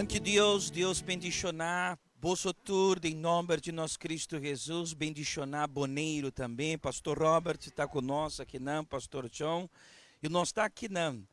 que Deus bendicionar Bosotur, em nome de nosso Cristo Jesus, bendicionar Boneiro também, Pastor Robert está conosco aqui não, Pastor John, e nós está aqui não,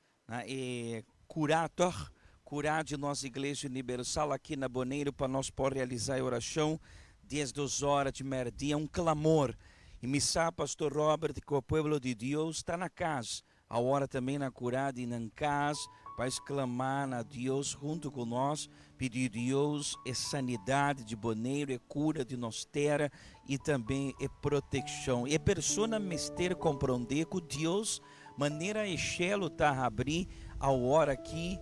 curar de nossa igreja universal aqui na Boneiro para nós poder realizar a oração 10 horas de meio-dia, clamor, e me sabe, Pastor Robert, que o povo de Deus está na casa, a hora também na curada e na casa, para exclamar a Deus junto com nós, pedir a Deus sanidade de Boneiro, cura de nós terra e também proteção. E a pessoa mister compreender que Deus, maneira exelo tá a abrir a hora que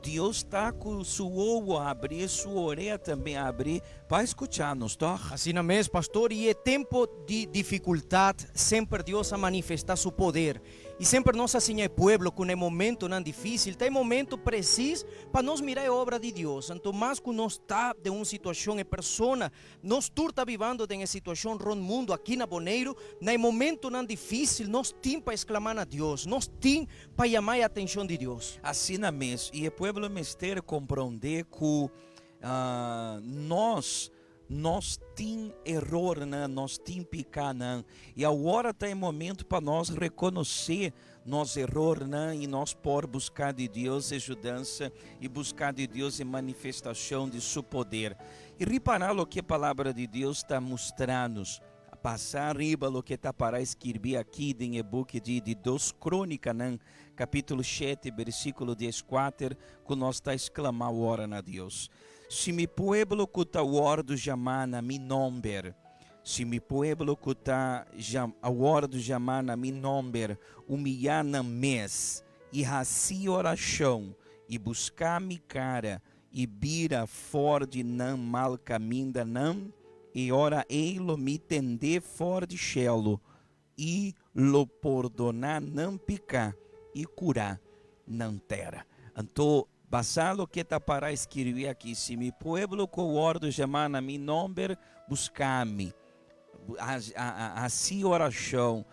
Deus está com seu ovo a abrir, sua orelha também a abrir, para escutar-nos, tá? Assim mesmo, pastor, e é tempo de dificuldade, sempre Deus a manifestar seu poder. E sempre nós assim é povo, que no momento não difícil, tem momento preciso para nós mirar a obra de Deus. Então, mais que nós está de uma situação e pessoa, nós está vivendo de uma situação no mundo aqui na Boneiro, no momento não difícil, nós temos para exclamar a Deus, nós temos para chamar a atenção de Deus. Assim mesmo, e o povo mister compreender que nós temos erro, né? Nós temos pecado, né? E agora tem momento para nós reconhecer nosso erro, né? E nós por buscar de Deus ajudança e buscar de Deus a manifestação de seu poder. E reparar o que a palavra de Deus está mostrando, passar riba o que está para escrever aqui em e-book de 2 Crônicas, né? Capítulo 7, versículo 14, que nós está exclamando ora na Deus. Se mi pueblo que está ordo chamar na mi nome, se mi pueblo que está ordo chamar na mi nome, humilhar na mes, e raci oração, e buscar mi cara, e vira fora de não mal caminho não, e ora ele me tender fora de chelo, e lo perdonar não picar, e curar não terra. Então, basado que está para escrever aqui, se mi pueblo que ordo chamar na mi nome, buscar-me, assim oração,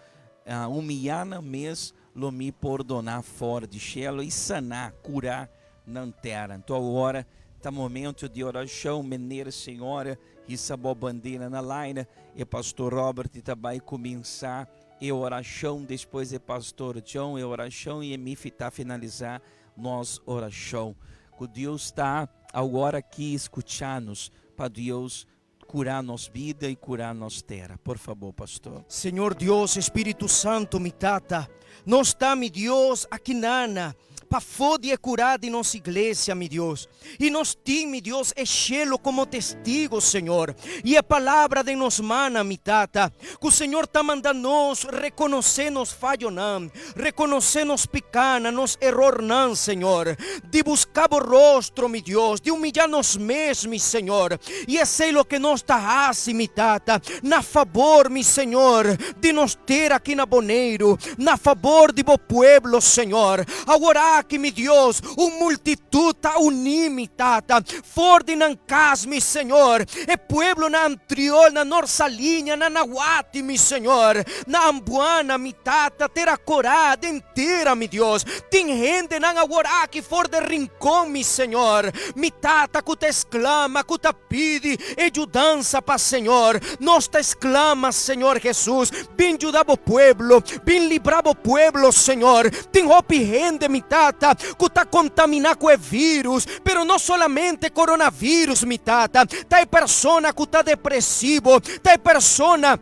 humilhar na mes, lo me perdonar fora de chelo e sanar, curar na terra. Então agora está momento de oração, maneira senhora, e sabor bandeira na line, e pastor Robert vai começar a oração, depois é pastor John, a oração e me está finalizar nossa oração, que Deus está agora aqui escutando-nos, para Deus curar nossa vida e curar nossa terra. Por favor, pastor. Senhor Deus, Espírito Santo, mi tata, nós está, mi Deus, aqui nana, para fode e curar de nossa igreja, mi Deus. E nós temos, mi Deus, chelo como testigo, Senhor. E a palavra de nos mana, mi tata, que o Senhor está mandando nós reconhecer nos falho não, reconhecer nos picana, nos error não, Senhor. De buscar o rosto, mi Deus, de humilhar nos mesmos, Senhor. E é sei lo que nós está assim, mi tata, na favor, mi Senhor, de nos ter aqui na Boneiro, na favor de bo pueblo, Senhor. Agora que mi Deus, multitud está unimi, tata, for de nancas, mi Senhor, e pueblo na antriol, na nossa linha, na nahuati, mi Senhor, na ambuana, mi tata, terá corada inteira, mi Deus, tem gente na agora que for de rincão, mi Senhor, mi tata, que te exclama, que te pede ajudança para Senhor, nós te exclama, Senhor Jesus, bem ajudar o pueblo, bem livrar o pueblo, Senhor, tem hope gente, mi tata, que está contaminado com o vírus, pero não solamente coronavírus, mi tata, tem pessoa que está depressivo, tem pessoa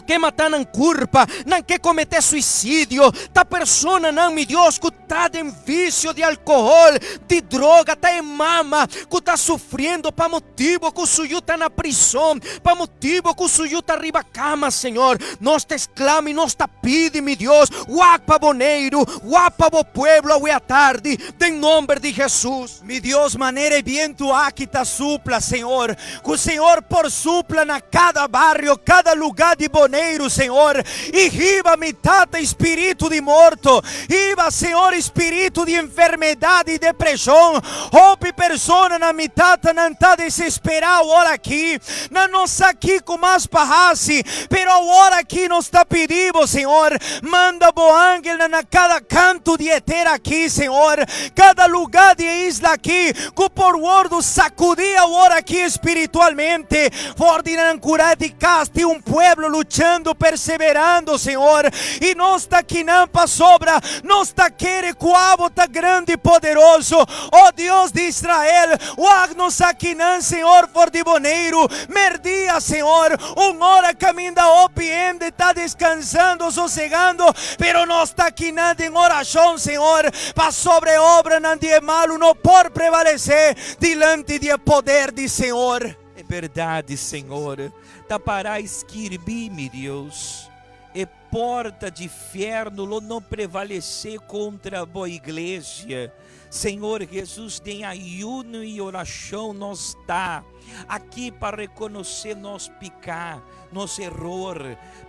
que matar na curva, não quer cometer suicídio, tá persona não, mi Deus, que tá em vício de álcool, de droga, tá em mama, que tá sofrendo para motivo que o suyo tá na prisão, para motivo que o suyo tá arriba cama, Senhor. Nós te exclama e nós te pede, mi Deus, guapa Boneiro, guapa bo pueblo, hoje à tarde, em nome de Jesus. Mi Deus, maneira e bem tu aqui ta supla, Senhor, que o Senhor por supla na cada barrio, cada lugar de Boneiro, boneiro, Senhor, e riba mitata espírito de morto, riba, Senhor, espírito de enfermidade e depressão, roupe persona na mitata não está desesperado, ora aqui, não está aqui com mais parrasse, pero ora aqui nos está pedindo, Senhor, manda bo ángel na cada canto de eter aqui, Senhor, cada lugar de isla aqui, que por word sacudir agora aqui espiritualmente, ordenando curar de caste um pueblo lutando, perseverando, Senhor, e nós está aqui não para sobra, nós está querendo coabo tá grande e poderoso, ó Deus de Israel, o aqui não, Senhor, for de boneiro, merdia, Senhor, hora caminho da OPM está descansando, sossegando, pero nós está aqui não em oração, Senhor, para sobre obra não de malo, não por prevalecer diante do poder de Senhor. É verdade, Senhor. Tapará esquirbi, meu Deus. E porta de inferno não prevalecer contra a boa igreja. Senhor Jesus, tem ayuno e oração, nós está aqui para reconhecer nós pecar, nosso erro,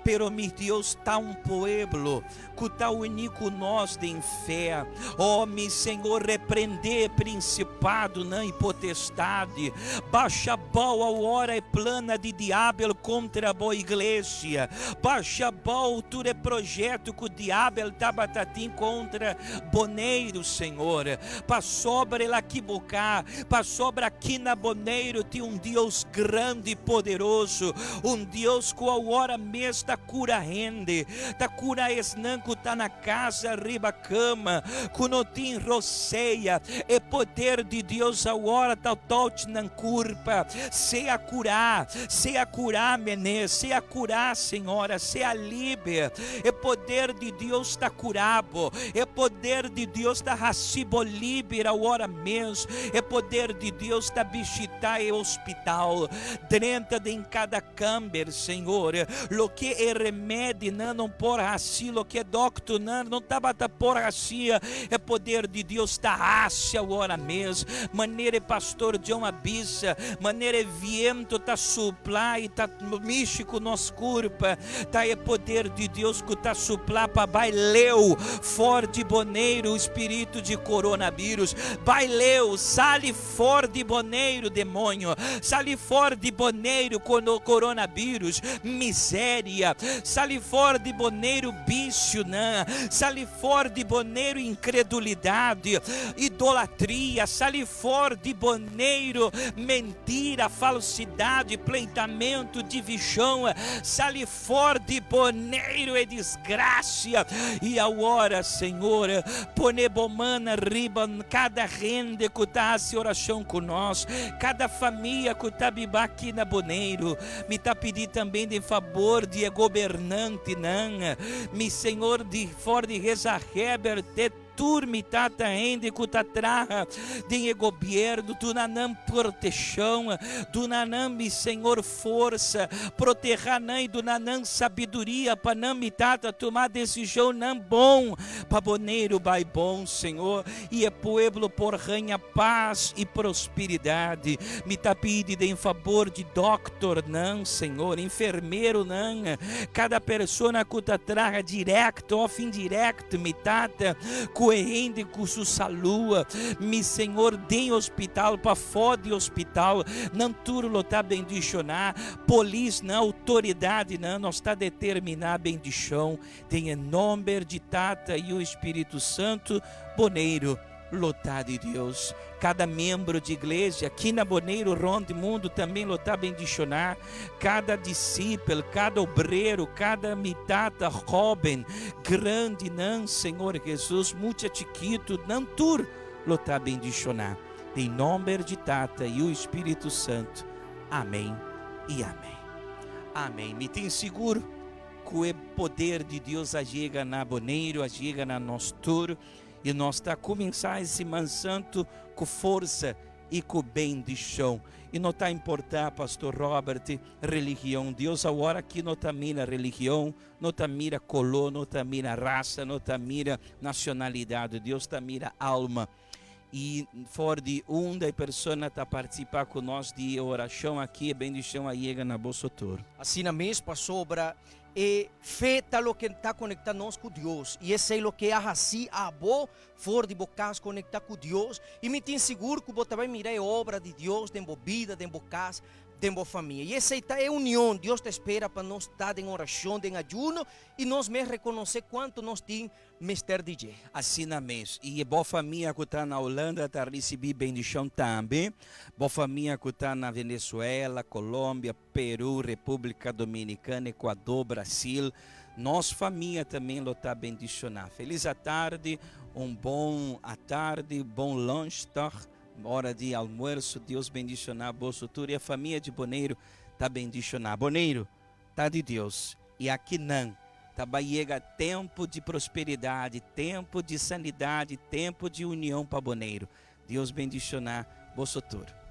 pero meu Deus, está pueblo que está unido nós em fé, meu Senhor, repreender principado e potestade, baixa a hora é plana de diabo contra a boa igreja, baixa a tudo é projeto que o diabo está batendo contra boneiro, Senhor, para sobre lá que bocar, para sobre aqui na boneiro tem Deus grande e poderoso, Deus que a hora mesmo da cura rende, da cura esnanco está na casa, riba cama, que não tem roceia, é poder de Deus a hora tal tote na curpa, se a curar, menê, se a curar, Senhora, se a liber, é poder de Deus da curabo, é poder de Deus da racibo liber a hora mesmo, é poder de Deus da visitar e hospital, dentro de em cada câmara, Senhor, lo que é remédio, não por assim, lo que é doctor, não estava por assim, é poder de Deus da raça, agora mesmo, maneira pastor John Abissa, maneira viento tá suplar e tá místico nos curpa, tá é poder de Deus que tá suplar para baileu, fora de boneiro, o espírito de coronavírus, baileu, sale fora de boneiro, demônio, sale fora de boneiro com o coronavírus, miséria, sale fora de boneiro vício, sale fora de boneiro incredulidade, idolatria, sale fora de boneiro mentira, falsidade, pleitamento, divisão, sale fora de boneiro e desgraça, e a hora, Senhor, ponebomana riba cada rende que está a oração com nós, cada família que está aqui na boneiro, me está pedindo também de favor de governante, me Senhor de fora de reza Heber, turmitata ende cutatraha de governo do nanam proteção do nanam Senhor força proteger e do nanam sabedoria para não mitata tomar decisão não bom para boneiro vai bom Senhor e é pueblo por ranha paz e prosperidade me tá pedindo em favor de doctor não Senhor enfermeiro não cada pessoa cutatraha direto ou indireto mitata coerente com sua salua, mi Senhor, tem hospital, para fora de hospital, não tudo lo está bendicionar, polícia, não, autoridade, não, nós está determinar bendição, tem em nome de Tata e o Espírito Santo, boneiro, lotado de Deus, cada membro de igreja, aqui na Boneiro Ronde Mundo também lotar bendicionar, cada discípulo, cada obreiro, cada mitata, jovem, grande, não, Senhor Jesus, muito chiquito, não tur, lotar bendicionar, em nome de Tata e o Espírito Santo, amém e amém, amém, me tem seguro que o poder de Deus chega na Boneiro, chega na nosso tour, e nós está começar esse mansanto com força e com bendição. E não está importar, pastor Robert, religião. Deus agora aqui não está mira religião, não está mira color, não está mira raça, não está mira nacionalidade. Deus está mira alma. E fora de da pessoa está participar com nós de oração aqui, bendição a chega na Bolsotor. Assim mesmo, para sobra fé está lo que está conectado nós com Deus. E esse é o que é assim, a boa for de bocas conectar com Deus. E me tenho seguro que você vai mirar a obra de Deus dentro da vida, dentro da casa, dentro da família. E essa é a união. Deus te espera para nós estar em oração, em ajuno, e nós mesmo reconhecer quanto nós temos Mr. DJ. Assim mesmo. E boa família que está na Holanda está recebendo bendição também. Boa família que está na Venezuela, Colômbia, Peru, República Dominicana, Equador, Brasil. Nossa família também está bendicionada. Feliz à tarde, bom lanche, tá? Hora de almoço, Deus bendicionar vosso futuro. E a família de Boneiro está bendicionada. Boneiro, está de Deus. E aqui não. Também chega tempo de prosperidade, tempo de sanidade, tempo de união para Boneiro. Deus bendicionar vosso futuro.